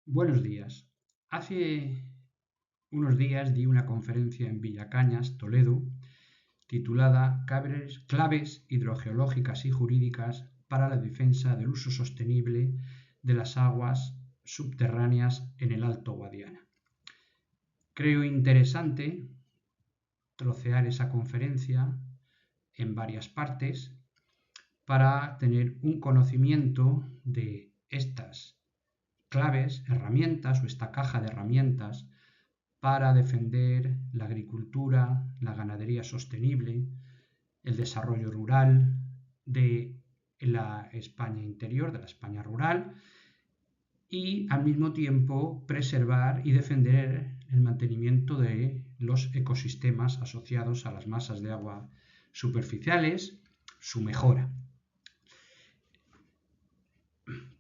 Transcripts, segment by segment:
Buenos días. Hace unos días di una conferencia en Villacañas, Toledo, titulada Claves hidrogeológicas y jurídicas para la defensa del uso sostenible de las aguas subterráneas en el Alto Guadiana. Creo interesante trocear esa conferencia en varias partes para tener un conocimiento de estas claves, herramientas o esta caja de herramientas para defender la agricultura, la ganadería sostenible, el desarrollo rural de la España interior, de la España rural, y al mismo tiempo preservar y defender el mantenimiento de los ecosistemas asociados a las masas de agua superficiales, su mejora.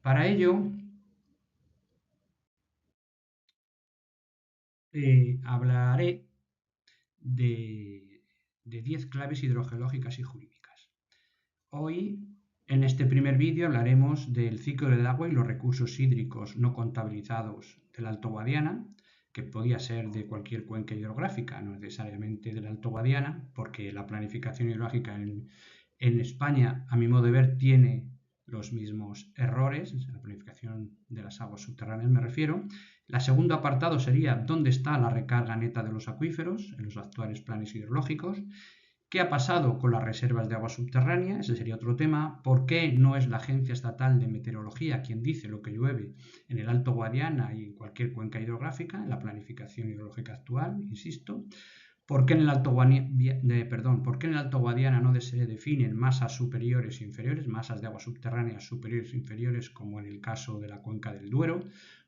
Para ello, hablaré de 10 claves hidrogeológicas y jurídicas. Hoy, en este primer vídeo, hablaremos del ciclo del agua y los recursos hídricos no contabilizados del Alto Guadiana, que podía ser de cualquier cuenca hidrográfica, no necesariamente del Alto Guadiana, porque la planificación hidrológica en España, a mi modo de ver, tiene los mismos errores, la planificación de las aguas subterráneas me refiero. El segundo apartado sería dónde está la recarga neta de los acuíferos en los actuales planes hidrológicos. ¿Qué ha pasado con las reservas de agua subterránea? Ese sería otro tema. ¿Por qué no es la Agencia Estatal de Meteorología quien dice lo que llueve en el Alto Guadiana y en cualquier cuenca hidrográfica, en la planificación hidrológica actual, insisto? ¿Por qué en el Alto Guadiana no se definen masas superiores e inferiores, masas de agua subterránea superiores e inferiores, como en el caso de la cuenca del Duero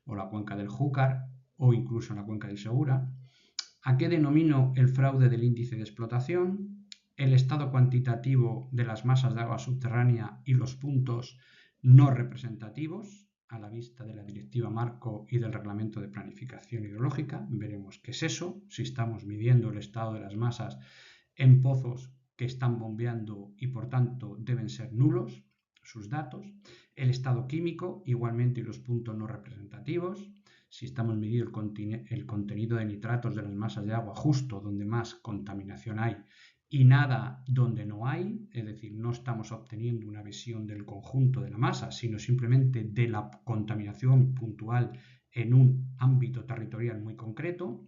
o la cuenca del Júcar o incluso en la cuenca del Segura? ¿A qué denomino el fraude del índice de explotación? El estado cuantitativo de las masas de agua subterránea y los puntos no representativos a la vista de la Directiva Marco y del Reglamento de Planificación Hidrológica. Veremos qué es eso, si estamos midiendo el estado de las masas en pozos que están bombeando y por tanto deben ser nulos sus datos. El estado químico, igualmente, y los puntos no representativos. Si estamos midiendo el contenido de nitratos de las masas de agua justo donde más contaminación hay y nada donde no hay, es decir, no estamos obteniendo una visión del conjunto de la masa, sino simplemente de la contaminación puntual en un ámbito territorial muy concreto.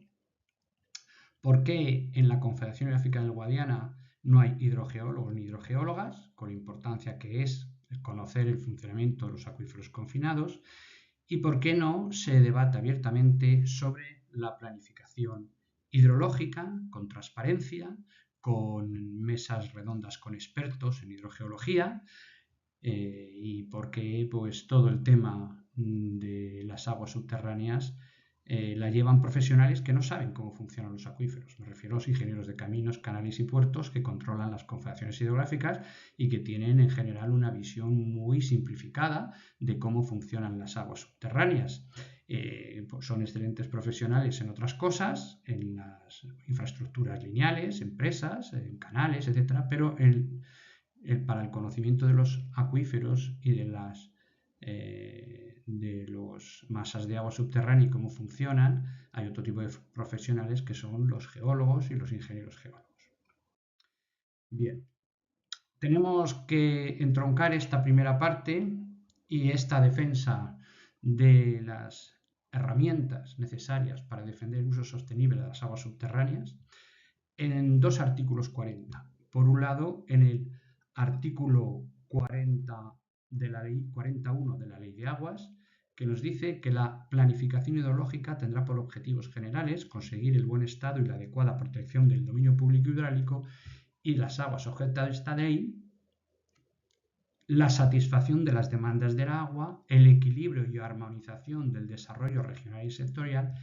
¿Por qué en la Confederación Hidrográfica del Guadiana no hay hidrogeólogos ni hidrogeólogas, con la importancia que es conocer el funcionamiento de los acuíferos confinados? ¿Y por qué no se debate abiertamente sobre la planificación hidrológica con transparencia, con mesas redondas con expertos en hidrogeología? Y por qué pues, todo el tema de las aguas subterráneas la llevan profesionales que no saben cómo funcionan los acuíferos. Me refiero a los ingenieros de caminos, canales y puertos que controlan las confederaciones hidrográficas y que tienen en general una visión muy simplificada de cómo funcionan las aguas subterráneas. Pues son excelentes profesionales en otras cosas, en las infraestructuras lineales, en presas, en canales, etcétera, pero para el conocimiento de los acuíferos y de las masas de agua subterránea y cómo funcionan, hay otro tipo de profesionales que son los geólogos y los ingenieros geólogos. Bien, tenemos que entroncar esta primera parte y esta defensa de las herramientas necesarias para defender el uso sostenible de las aguas subterráneas en dos artículos 40. Por un lado, en el artículo 40 de la ley 41 de la Ley de Aguas, que nos dice que la planificación hidrológica tendrá por objetivos generales conseguir el buen estado y la adecuada protección del dominio público hidráulico y las aguas objeto de esta ley, la satisfacción de las demandas del agua, el equilibrio y armonización del desarrollo regional y sectorial,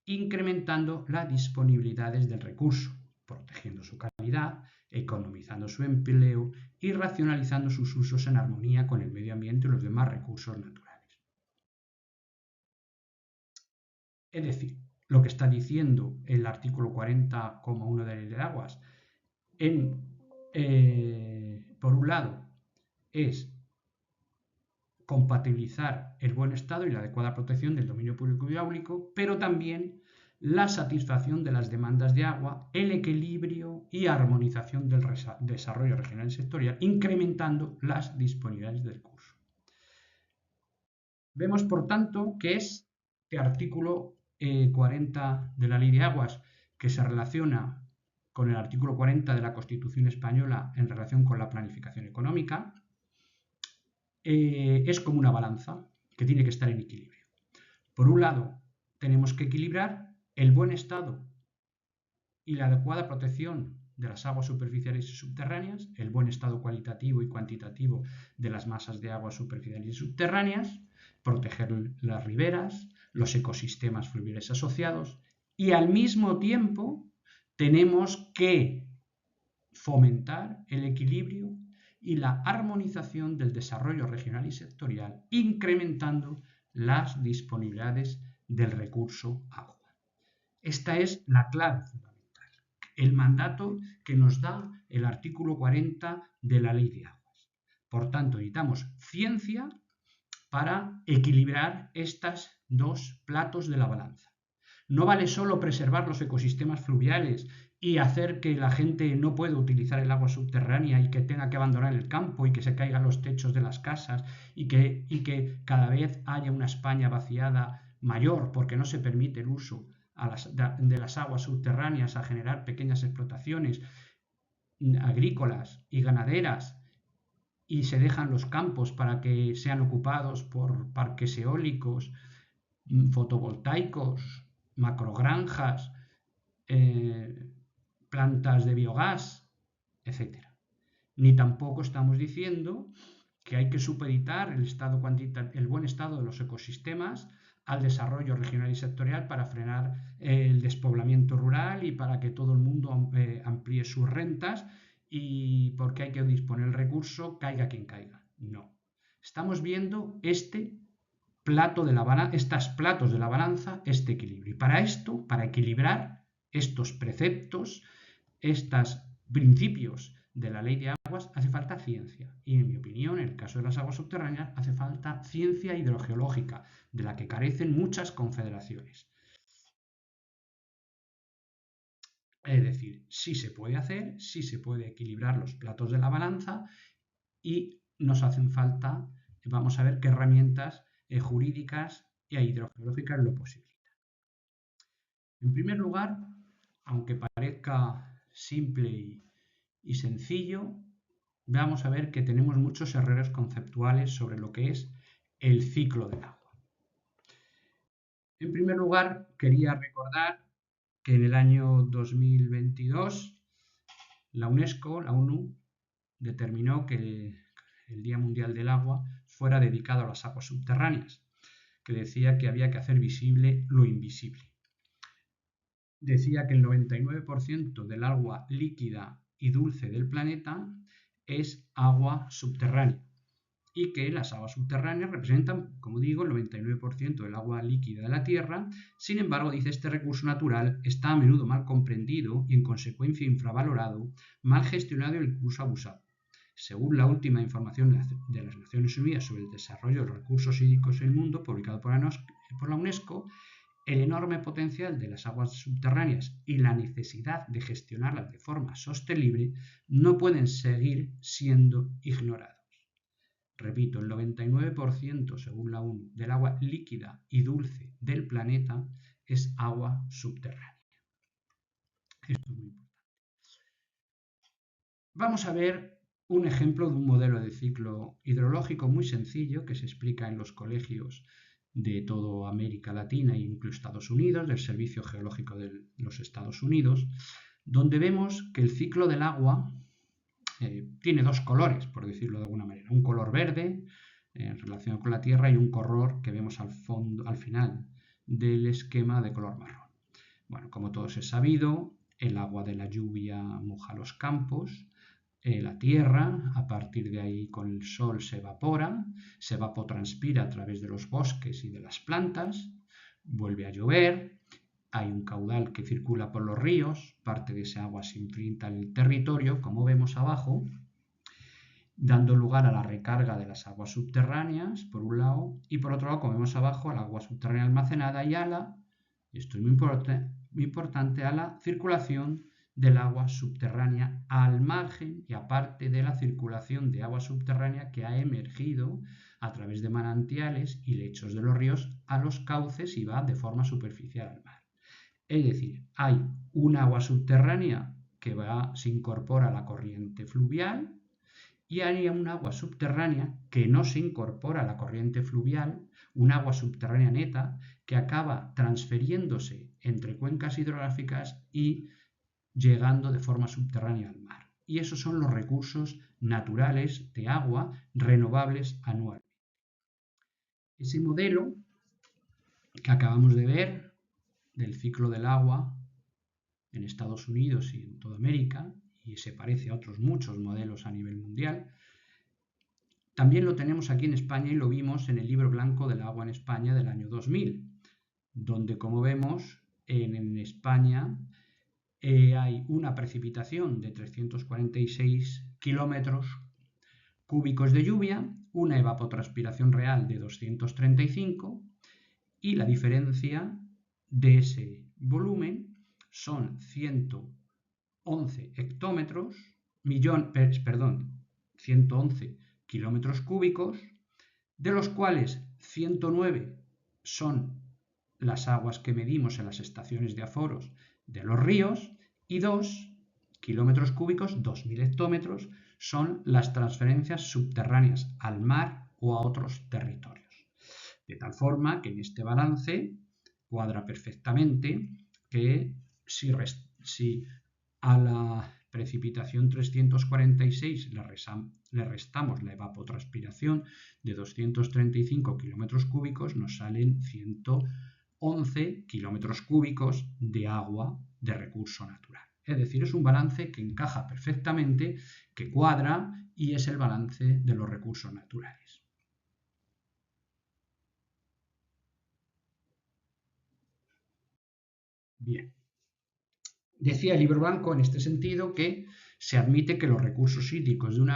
incrementando las disponibilidades del recurso, protegiendo su calidad, economizando su empleo y racionalizando sus usos en armonía con el medio ambiente y los demás recursos naturales. Es decir, lo que está diciendo el artículo 40,1 de la Ley de Aguas, por un lado, es compatibilizar el buen estado y la adecuada protección del dominio público y hidráulico, pero también la satisfacción de las demandas de agua, el equilibrio y armonización del desarrollo regional y sectorial, incrementando las disponibilidades del curso. Vemos, por tanto, que es este artículo 40 de la Ley de Aguas, que se relaciona con el artículo 40 de la Constitución española en relación con la planificación económica, es como una balanza que tiene que estar en equilibrio. Por un lado, tenemos que equilibrar el buen estado y la adecuada protección de las aguas superficiales y subterráneas, el buen estado cualitativo y cuantitativo de las masas de aguas superficiales y subterráneas, proteger las riberas, los ecosistemas fluviales asociados, y al mismo tiempo tenemos que fomentar el equilibrio y la armonización del desarrollo regional y sectorial, incrementando las disponibilidades del recurso agua. Esta es la clave fundamental, el mandato que nos da el artículo 40 de la Ley de Aguas. Por tanto, necesitamos ciencia para equilibrar estos dos platos de la balanza. No vale solo preservar los ecosistemas fluviales y hacer que la gente no pueda utilizar el agua subterránea y que tenga que abandonar el campo y que se caigan los techos de las casas y que cada vez haya una España vaciada mayor porque no se permite el uso de las aguas subterráneas a generar pequeñas explotaciones agrícolas y ganaderas y se dejan los campos para que sean ocupados por parques eólicos, fotovoltaicos, macrogranjas, plantas de biogás, etc. Ni tampoco estamos diciendo que hay que supeditar el buen estado de los ecosistemas al desarrollo regional y sectorial para frenar el despoblamiento rural y para que todo el mundo amplíe sus rentas y porque hay que disponer el recurso, caiga quien caiga. No. Estamos viendo estos platos de la balanza, este equilibrio. Y para esto, para equilibrar estos preceptos, estos principios de la Ley de Aguas, hace falta ciencia. Y en mi opinión, en el caso de las aguas subterráneas, hace falta ciencia hidrogeológica, de la que carecen muchas confederaciones. Es decir, sí se puede hacer, sí se puede equilibrar los platos de la balanza y nos hacen falta, vamos a ver qué herramientas jurídicas e hidrogeológicas lo posibilitan. En primer lugar, aunque parezca simple y sencillo, vamos a ver que tenemos muchos errores conceptuales sobre lo que es el ciclo del agua. En primer lugar, quería recordar que en el año 2022 la UNESCO, la ONU, determinó que el Día Mundial del Agua fuera dedicado a las aguas subterráneas, que decía que había que hacer visible lo invisible. Decía que el 99% del agua líquida y dulce del planeta es agua subterránea y que las aguas subterráneas representan, como digo, el 99% del agua líquida de la Tierra. Sin embargo, dice, este recurso natural está a menudo mal comprendido y en consecuencia infravalorado, mal gestionado y incluso abusado. Según la última información de las Naciones Unidas sobre el desarrollo de los recursos hídricos en el mundo, publicado por la UNESCO, el enorme potencial de las aguas subterráneas y la necesidad de gestionarlas de forma sostenible no pueden seguir siendo ignorados. Repito, el 99%, según la ONU, del agua líquida y dulce del planeta es agua subterránea. Esto es muy importante. Vamos a ver un ejemplo de un modelo de ciclo hidrológico muy sencillo que se explica en los colegios de toda América Latina e incluso Estados Unidos, del Servicio Geológico de los Estados Unidos, donde vemos que el ciclo del agua tiene dos colores, por decirlo de alguna manera. Un color verde en relación con la Tierra y un color que vemos al final del esquema de color marrón. Bueno, como todos es sabido, el agua de la lluvia moja los campos, la tierra, a partir de ahí con el sol se evapotranspira a través de los bosques y de las plantas, vuelve a llover, hay un caudal que circula por los ríos, parte de esa agua se infiltra en el territorio, como vemos abajo, dando lugar a la recarga de las aguas subterráneas, por un lado, y por otro lado, como vemos abajo, al agua subterránea almacenada y esto es muy importante, a la circulación del agua subterránea al margen y aparte de la circulación de agua subterránea que ha emergido a través de manantiales y lechos de los ríos a los cauces y va de forma superficial al mar. Es decir, hay un agua subterránea que se incorpora a la corriente fluvial y hay un agua subterránea que no se incorpora a la corriente fluvial, un agua subterránea neta que acaba transfiriéndose entre cuencas hidrográficas y llegando de forma subterránea al mar. Y esos son los recursos naturales de agua renovables anualmente. Ese modelo que acabamos de ver del ciclo del agua en Estados Unidos y en toda América, y se parece a otros muchos modelos a nivel mundial, también lo tenemos aquí en España y lo vimos en el Libro Blanco del Agua en España del año 2000, donde, como vemos, en España hay una precipitación de 346 kilómetros cúbicos de lluvia, una evapotranspiración real de 235 y la diferencia de ese volumen son 111 hectómetros, 111 kilómetros cúbicos, de los cuales 109 son las aguas que medimos en las estaciones de aforos de los ríos y 2 kilómetros cúbicos, 2.000 hectómetros, son las transferencias subterráneas al mar o a otros territorios. De tal forma que en este balance cuadra perfectamente que si a la precipitación 346 le restamos la evapotranspiración de 235 kilómetros cúbicos, nos salen 111 kilómetros cúbicos de agua de recurso natural. Es decir, es un balance que encaja perfectamente, que cuadra y es el balance de los recursos naturales. Bien. Decía el Libro Blanco en este sentido que se admite que los recursos hídricos de un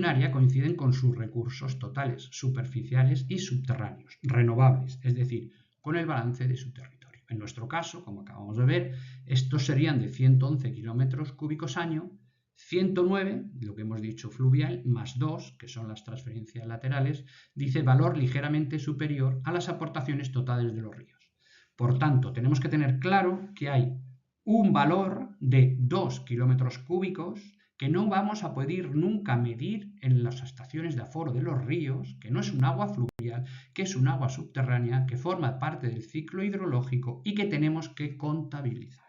área coinciden con sus recursos totales, superficiales y subterráneos, renovables, es decir, con el balance de su territorio. En nuestro caso, como acabamos de ver, estos serían de 111 kilómetros cúbicos año, 109, lo que hemos dicho fluvial, más 2, que son las transferencias laterales, dice valor ligeramente superior a las aportaciones totales de los ríos. Por tanto, tenemos que tener claro que hay un valor de 2 kilómetros cúbicos que no vamos a poder nunca medir en las estaciones de aforo de los ríos, que no es un agua fluvial, que es un agua subterránea, que forma parte del ciclo hidrológico y que tenemos que contabilizar.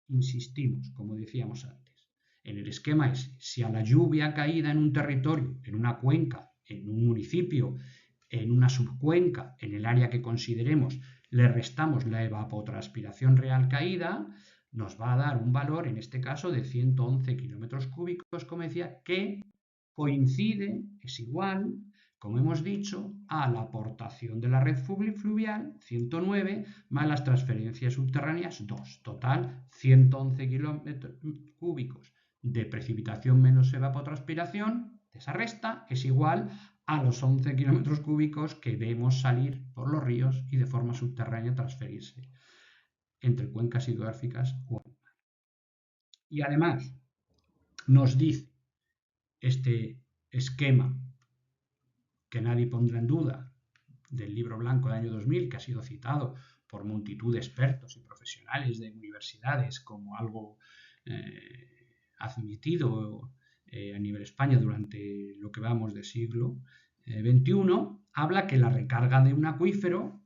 Insistimos, como decíamos antes, en el esquema ese, si a la lluvia caída en un territorio, en una cuenca, en un municipio, en una subcuenca, en el área que consideremos, le restamos la evapotranspiración real caída, nos va a dar un valor, en este caso, de 111 kilómetros cúbicos, como decía, que coincide, es igual, como hemos dicho, a la aportación de la red fluvial, 109, más las transferencias subterráneas, 2. Total, 111 kilómetros cúbicos de precipitación menos evapotranspiración, de esa resta, es igual a los 11 kilómetros cúbicos que vemos salir por los ríos y de forma subterránea transferirse entre cuencas hidrográficas o al mar. Y además nos dice este esquema que nadie pondrá en duda del Libro Blanco del año 2000, que ha sido citado por multitud de expertos y profesionales de universidades como algo admitido a nivel España durante lo que vamos de siglo XXI, habla que la recarga del acuífero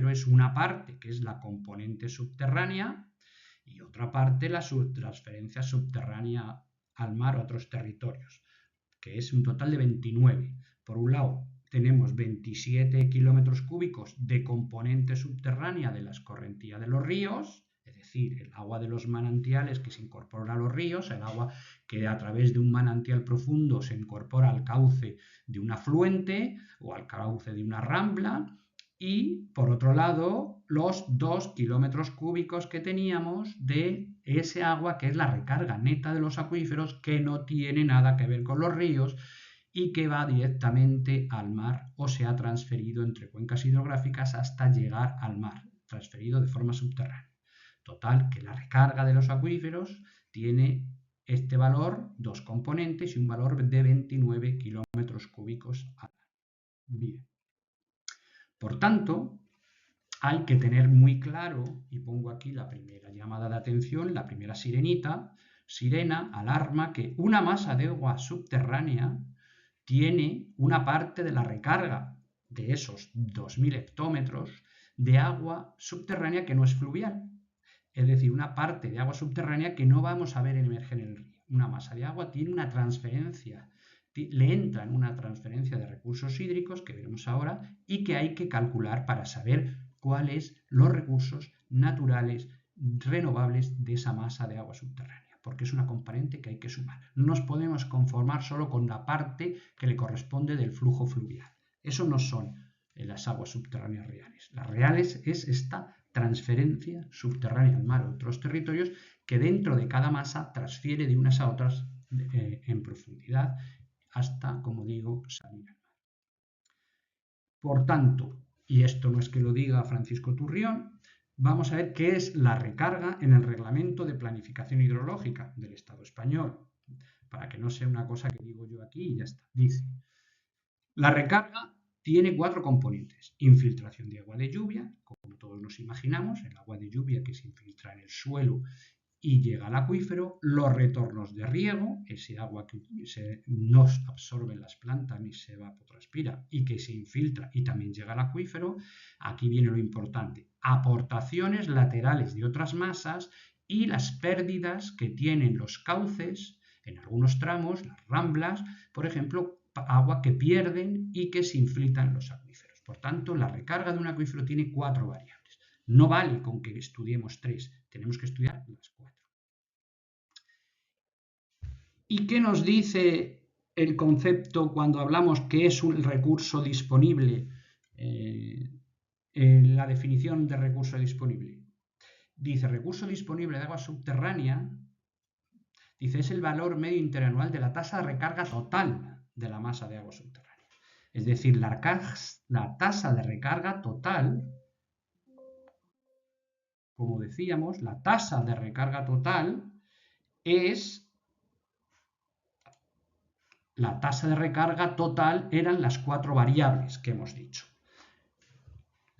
es una parte que es la componente subterránea y otra parte la transferencia subterránea al mar o a otros territorios, que es un total de 29. Por un lado, tenemos 27 kilómetros cúbicos de componente subterránea de la escorrentía de los ríos, es decir, el agua de los manantiales que se incorpora a los ríos, el agua que a través de un manantial profundo se incorpora al cauce de un afluente o al cauce de una rambla, y por otro lado los 2 kilómetros cúbicos que teníamos de ese agua que es la recarga neta de los acuíferos, que no tiene nada que ver con los ríos y que va directamente al mar o se ha transferido entre cuencas hidrográficas hasta llegar al mar, transferido de forma subterránea. Total, que la recarga de los acuíferos tiene este valor, dos componentes y un valor de 29 kilómetros cúbicos al año. Bien. Por tanto, hay que tener muy claro, y pongo aquí la primera llamada de atención, la primera sirena, alarma, que una masa de agua subterránea tiene una parte de la recarga de esos 2000 hectómetros de agua subterránea que no es fluvial. Es decir, una parte de agua subterránea que no vamos a ver emerger en el río. Una masa de agua tiene una transferencia, le entra en una transferencia de recursos hídricos que veremos ahora y que hay que calcular para saber cuáles los recursos naturales renovables de esa masa de agua subterránea, porque es una componente que hay que sumar. No nos podemos conformar solo con la parte que le corresponde del flujo fluvial. Eso no son las aguas subterráneas reales. Las reales es esta transferencia subterránea al mar o otros territorios que dentro de cada masa transfiere de unas a otras en profundidad hasta, como digo, salir al mar. Por tanto, y esto no es que lo diga Francisco Turrión, vamos a ver qué es la recarga en el Reglamento de Planificación Hidrológica del Estado español, para que no sea una cosa que digo yo aquí y ya está. Dice, la recarga tiene 4 componentes: infiltración de agua de lluvia, como todos nos imaginamos, el agua de lluvia que se infiltra en el suelo y llega al acuífero, los retornos de riego, ese agua que no absorben las plantas ni se evapotranspira y que se infiltra y también llega al acuífero. Aquí viene lo importante: aportaciones laterales de otras masas y las pérdidas que tienen los cauces en algunos tramos, las ramblas, por ejemplo, agua que pierden y que se infiltran los acuíferos. Por tanto, la recarga de un acuífero tiene 4 variables. No vale con que estudiemos 3, tenemos que estudiar las 4. ¿Y qué nos dice el concepto cuando hablamos que es un recurso disponible? La definición de recurso disponible. Dice, recurso disponible de agua subterránea, dice, es el valor medio interanual de la tasa de recarga total de la masa de agua subterránea. Es decir, la tasa de recarga total, como decíamos, la tasa de recarga total es la tasa de recarga total, eran las 4 variables que hemos dicho.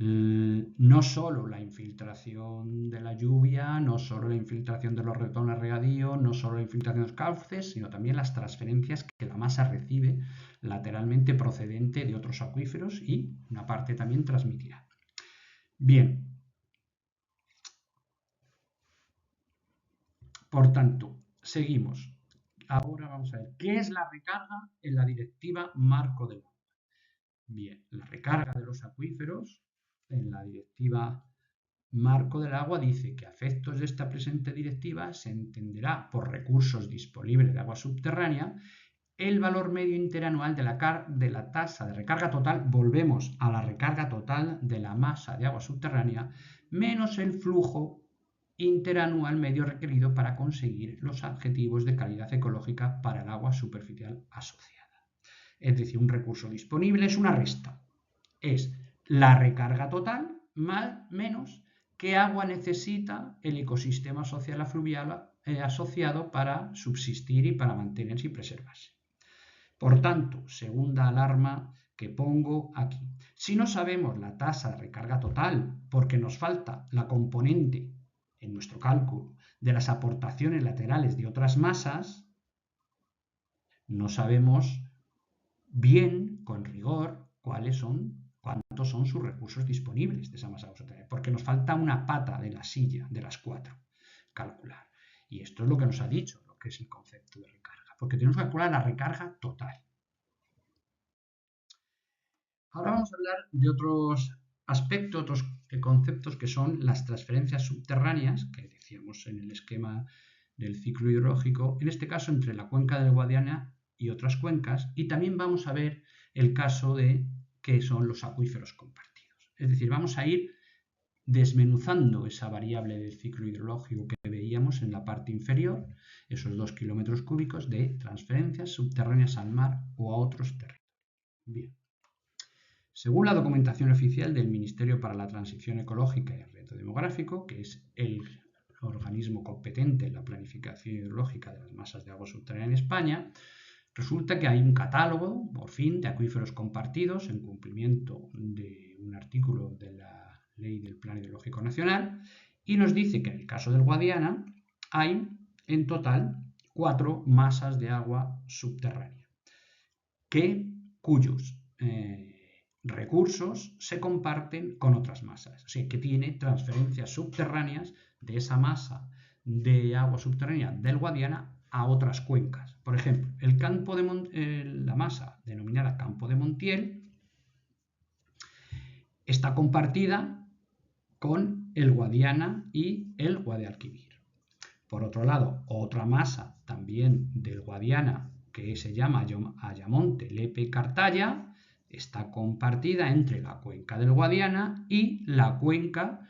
No solo la infiltración de la lluvia, no solo la infiltración de los retornos regadíos, no solo la infiltración de los cauces, sino también las transferencias que la masa recibe lateralmente procedente de otros acuíferos y una parte también transmitirá. Bien. Por tanto, seguimos. Ahora vamos a ver, ¿qué es la recarga en la Directiva Marco del Agua? Bien, la recarga de los acuíferos en la Directiva Marco del Agua dice que a efectos de esta presente directiva se entenderá por recursos disponibles de agua subterránea el valor medio interanual de la tasa de recarga total, volvemos a la recarga total de la masa de agua subterránea, menos el flujo interanual medio requerido para conseguir los objetivos de calidad ecológica para el agua superficial asociada. Es decir, un recurso disponible es una resta. Es la recarga total menos qué agua necesita el ecosistema social fluvial asociado para subsistir y para mantenerse y preservarse. Por tanto, segunda alarma que pongo aquí. Si no sabemos la tasa de recarga total porque nos falta la componente en nuestro cálculo de las aportaciones laterales de otras masas, no sabemos bien, con rigor, cuántos son sus recursos disponibles de esa masa subterránea, porque nos falta una pata de la silla de las 4, calcular. Y esto es lo que nos ha dicho, lo que es el concepto de recarga, porque tenemos que calcular la recarga total. Ahora vamos a hablar de otros aspectos, otros conceptos que son las transferencias subterráneas, que decíamos en el esquema del ciclo hidrológico, en este caso entre la cuenca del Guadiana y otras cuencas, y también vamos a ver el caso de qué son los acuíferos compartidos. Es decir, vamos a ir desmenuzando esa variable del ciclo hidrológico que veíamos veíamos en la parte inferior, esos 2 kilómetros cúbicos de transferencias subterráneas al mar o a otros territorios. Bien. Según la documentación oficial del Ministerio para la Transición Ecológica y el Reto Demográfico, que es el organismo competente en la planificación hidrológica de las masas de agua subterránea en España, resulta que hay un catálogo, por fin, de acuíferos compartidos en cumplimiento de un artículo de la Ley del Plan Hidrológico Nacional, y nos dice que en el caso del Guadiana hay en total 4 masas de agua subterránea, cuyos recursos se comparten con otras masas, o sea, que tiene transferencias subterráneas de esa masa de agua subterránea del Guadiana a otras cuencas. Por ejemplo, la masa denominada Campo de Montiel está compartida con el Guadiana y el Guadalquivir. Por otro lado, otra masa también del Guadiana que se llama Ayamonte, Lepe, Cartaya, está compartida entre la cuenca del Guadiana y la cuenca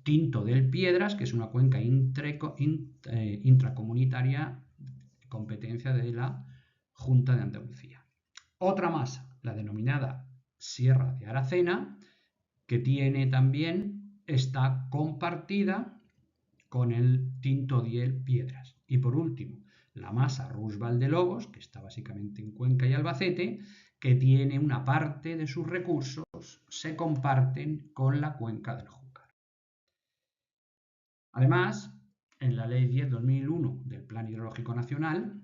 Tinto del Piedras, que es una cuenca intracomunitaria de competencia de la Junta de Andalucía. Otra masa, la denominada Sierra de Aracena, que está compartida con el Tinto del Piedras. Y por último, la masa Rus Valdelobos, que está básicamente en Cuenca y Albacete, que tiene una parte de sus recursos, se comparten con la cuenca del Júcar. Además, en la Ley 10/2001 del Plan Hidrológico Nacional,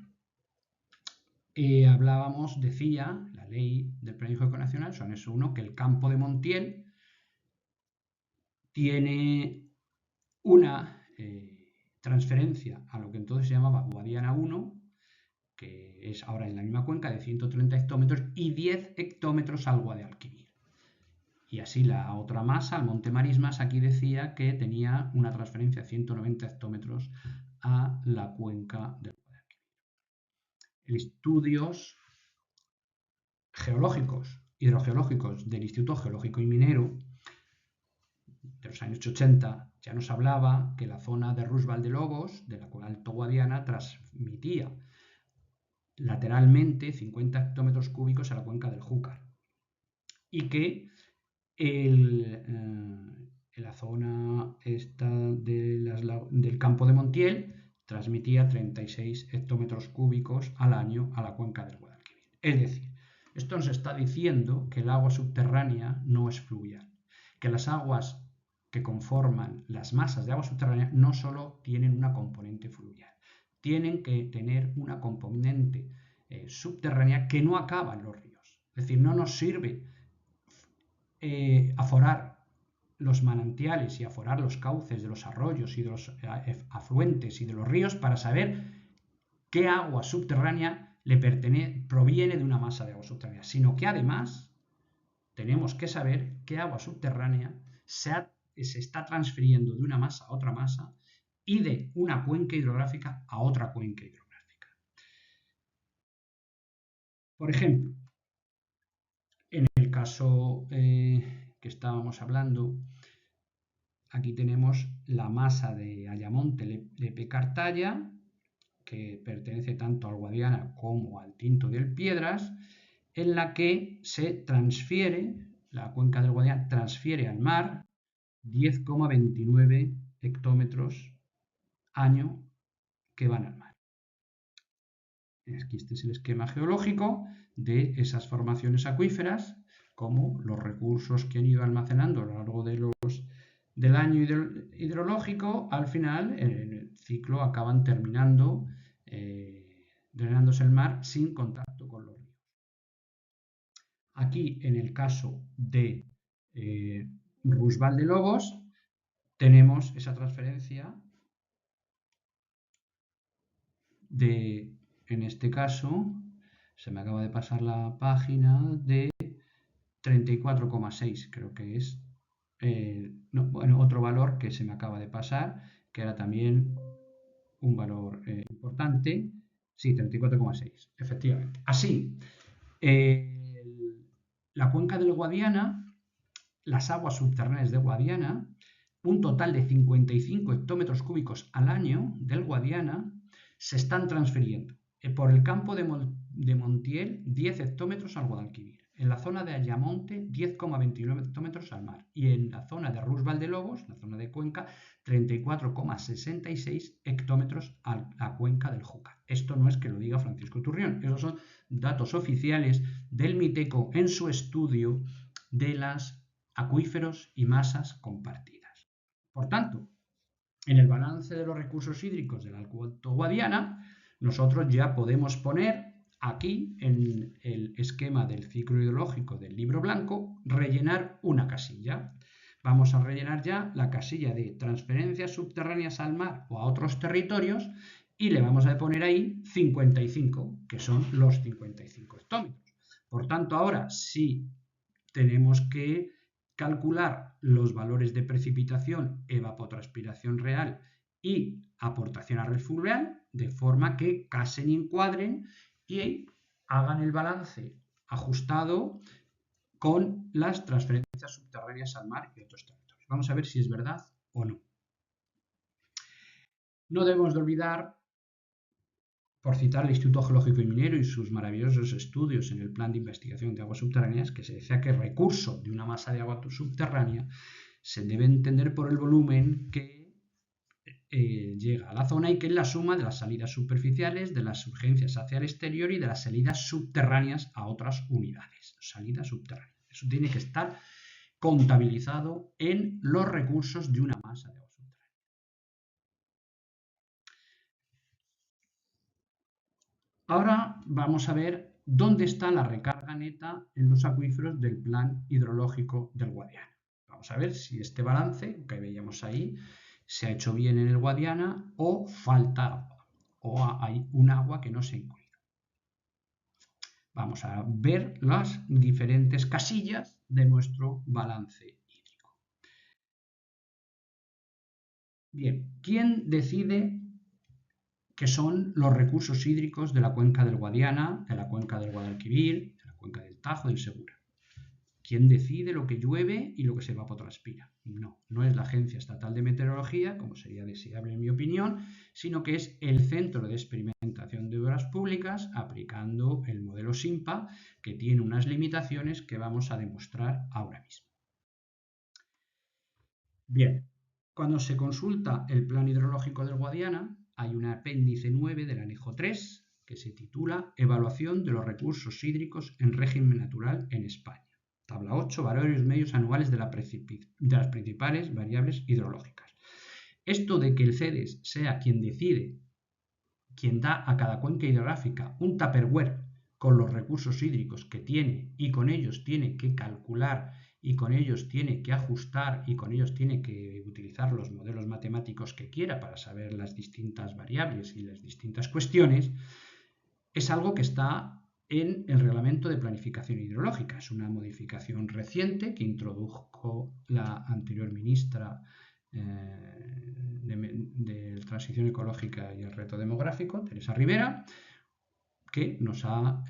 decía la Ley del Plan Hidrológico Nacional, son eso uno, que el Campo de Montiel tiene una transferencia a lo que entonces se llamaba Guadiana 1, que es ahora en la misma cuenca, de 130 hectómetros y 10 hectómetros al Guadalquivir. Y así la otra masa, el Monte Marismas, aquí decía que tenía una transferencia de 190 hectómetros a la cuenca del Guadalquivir. Estudios geológicos, hidrogeológicos del Instituto Geológico y Minero de los años 80 ya nos hablaba que la zona de Rus Valdelobos, de la Alto Guadiana, transmitía lateralmente 50 hectómetros cúbicos a la cuenca del Júcar y que la zona esta del Campo de Montiel transmitía 36 hectómetros cúbicos al año a la cuenca del Guadalquivir. Es decir, esto nos está diciendo que el agua subterránea no es fluvial, que las aguas que conforman las masas de agua subterránea no solo tienen una componente fluvial, tienen que tener una componente subterránea que no acaba en los ríos. Es decir, no nos sirve aforar los manantiales y aforar los cauces de los arroyos y de los afluentes y de los ríos para saber qué agua subterránea proviene de una masa de agua subterránea, sino que además tenemos que saber qué agua subterránea se está transfiriendo de una masa a otra masa y de una cuenca hidrográfica a otra cuenca hidrográfica. Por ejemplo, en el caso que estábamos hablando, aquí tenemos la masa de Ayamonte, Lepe, Cartaya, que pertenece tanto al Guadiana como al Tinto del Piedras, en la que se transfiere, la cuenca del Guadiana transfiere al mar 10,29 hectómetros año que van al mar. Aquí este es el esquema geológico de esas formaciones acuíferas, como los recursos que han ido almacenando a lo largo del año hidrológico, al final, en el ciclo, acaban drenándose el mar sin contacto con los ríos. Aquí, en el caso de Rus Valdelobos, tenemos esa transferencia en este caso, se me acaba de pasar la página, de 34,6, creo que es. Otro valor que se me acaba de pasar, que era también un valor importante. Sí, 34,6, efectivamente. Así, la cuenca del Guadiana, las aguas subterráneas de Guadiana, un total de 55 hectómetros cúbicos al año del Guadiana se están transfiriendo. Por el campo de Montiel, 10 hectómetros al Guadalquivir. En la zona de Ayamonte, 10,29 hectómetros al mar. Y en la zona de Rus Valdelobos, la zona de Cuenca, 34,66 hectómetros a la cuenca del Júcar. Esto no es que lo diga Francisco Turrión, esos son datos oficiales del Miteco en su estudio de los acuíferos y masas compartidas. Por tanto, en el balance de los recursos hídricos del Alto Guadiana, nosotros ya podemos poner aquí en el esquema del ciclo hidrológico del libro blanco, rellenar una casilla. Vamos a rellenar ya la casilla de transferencias subterráneas al mar o a otros territorios y le vamos a poner ahí 55, que son los 55 hectómetros. Por tanto, ahora sí tenemos que calcular los valores de precipitación, evapotranspiración real y aportación a red fluvial, de forma que casen y encuadren y hagan el balance ajustado con las transferencias subterráneas al mar y otros territorios. Vamos a ver si es verdad o no. No debemos de olvidar, por citar el Instituto Geológico y Minero y sus maravillosos estudios en el Plan de Investigación de Aguas Subterráneas, que se decía que el recurso de una masa de agua subterránea se debe entender por el volumen que llega a la zona y que es la suma de las salidas superficiales, de las urgencias hacia el exterior y de las salidas subterráneas a otras unidades. Salidas subterráneas. Eso tiene que estar contabilizado en los recursos de una masa de agua subterránea. Ahora vamos a ver dónde está la recarga neta en los acuíferos del plan hidrológico del Guadiana. Vamos a ver si este balance que veíamos ahí se ha hecho bien en el Guadiana o falta agua, o hay un agua que no se ha incluido. Vamos a ver las diferentes casillas de nuestro balance hídrico. Bien, ¿quién decide qué son los recursos hídricos de la cuenca del Guadiana, de la cuenca del Guadalquivir, de la cuenca del Tajo, del Segura? ¿Quién decide lo que llueve y lo que se evapotranspira? No es la Agencia Estatal de Meteorología, como sería deseable en mi opinión, sino que es el Centro de Experimentación de Obras Públicas aplicando el modelo SIMPA, que tiene unas limitaciones que vamos a demostrar ahora mismo. Bien, cuando se consulta el Plan Hidrológico del Guadiana, hay un apéndice 9 del anejo 3 que se titula Evaluación de los recursos hídricos en régimen natural en España. Tabla 8, valores medios anuales de las principales variables hidrológicas. Esto de que el CEDES sea quien decide, quien da a cada cuenca hidrográfica un tupperware con los recursos hídricos que tiene y con ellos tiene que calcular y con ellos tiene que ajustar y con ellos tiene que utilizar los modelos matemáticos que quiera para saber las distintas variables y las distintas cuestiones, es algo que está en el Reglamento de Planificación Hidrológica. Es una modificación reciente que introdujo la anterior ministra de Transición Ecológica y el Reto Demográfico, Teresa Rivera, que nos ha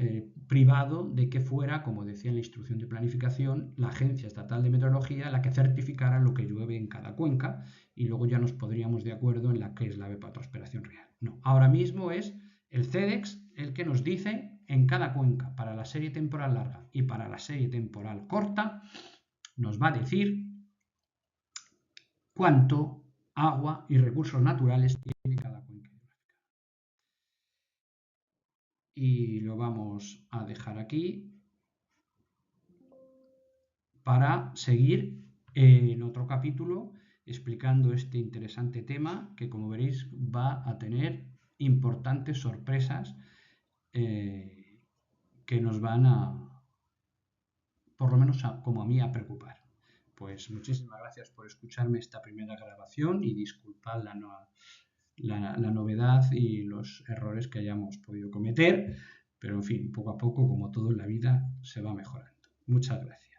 privado de que fuera, como decía en la instrucción de planificación, la Agencia Estatal de Meteorología la que certificara lo que llueve en cada cuenca y luego ya nos podríamos de acuerdo en la que es la evapotranspiración real. No, ahora mismo es el CEDEX el que nos dice en cada cuenca, para la serie temporal larga y para la serie temporal corta, nos va a decir cuánto agua y recursos naturales tiene cada cuenca hidrográfica. Y lo vamos a dejar aquí para seguir en otro capítulo explicando este interesante tema que, como veréis, va a tener importantes sorpresas que nos van a, por lo menos como a mí, a preocupar. Pues muchísimas gracias por escucharme esta primera grabación y disculpad la novedad y los errores que hayamos podido cometer, pero en fin, poco a poco, como todo en la vida, se va mejorando. Muchas gracias.